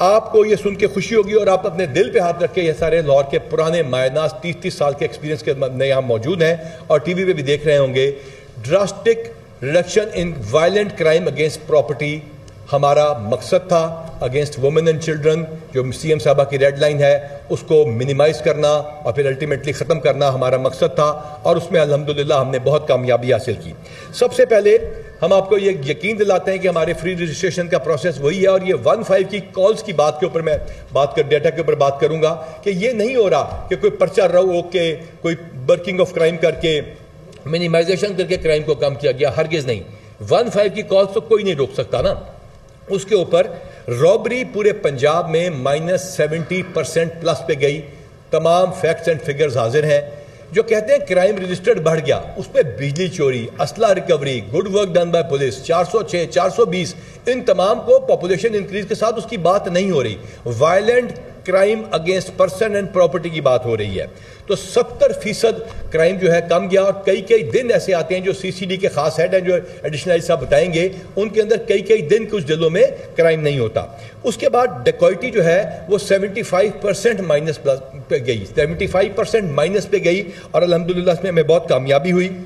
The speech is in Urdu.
آپ کو یہ سن کے خوشی ہوگی اور آپ اپنے دل پہ ہاتھ رکھ کے یہ سارے لاہور کے پرانے مائناس 30 سال کے ایکسپیرینس کے یہاں موجود ہیں اور ٹی وی پہ بھی دیکھ رہے ہوں گے. Drastic reduction in violent crime against property ہمارا مقصد تھا. اگینسٹ وومن اینڈ چلڈرن جو سی ایم صاحبہ کی ریڈ لائن ہے اس کو منیمائز کرنا اور پھر الٹیمیٹلی ختم کرنا ہمارا مقصد تھا اور اس میں الحمدللہ ہم نے بہت کامیابی حاصل کی. سب سے پہلے ہم آپ کو یہ یقین دلاتے ہیں کہ ہمارے فری رجسٹریشن کا پروسیس وہی ہے اور یہ 15 کی کالز کی بات کے اوپر میں ڈیٹا کے اوپر بات کروں گا کہ یہ نہیں ہو رہا کہ کوئی پرچہ رو کے کوئی برکنگ آف کرائم کر کے منیمائزیشن کر کے کرائم کو کم کیا گیا. ہرگز نہیں. 15 کی کالز تو کوئی نہیں روک سکتا نا. اس کے اوپر رابری پورے پنجاب میں -70% پلس پہ گئی. تمام فیکٹس اینڈ فگرز حاضر ہیں. جو کہتے ہیں کرائم رجسٹرڈ بڑھ گیا, اس پہ بجلی چوری, اسلحہ recovery, good work done by police, 406, 420, ان تمام کو پاپولیشن انکریز کے ساتھ اس کی بات نہیں ہو رہی. Violent crime against person and property کی بات ہو رہی ہے. تو 70% کرائم جو ہے کم گیا اور کئی دن ایسے آتے ہیں جو سی سی ڈی کے خاص ہیڈ ہیں جو ایڈیشنل صاحب بتائیں گے, ان کے اندر کئی دن کچھ ضلعوں میں کرائم نہیں ہوتا. اس کے بعد ڈیکوئٹی جو ہے وہ 75% مائنس پہ گئی, 75% مائنس پہ گئی اور الحمدللہ اس میں ہمیں بہت کامیابی ہوئی.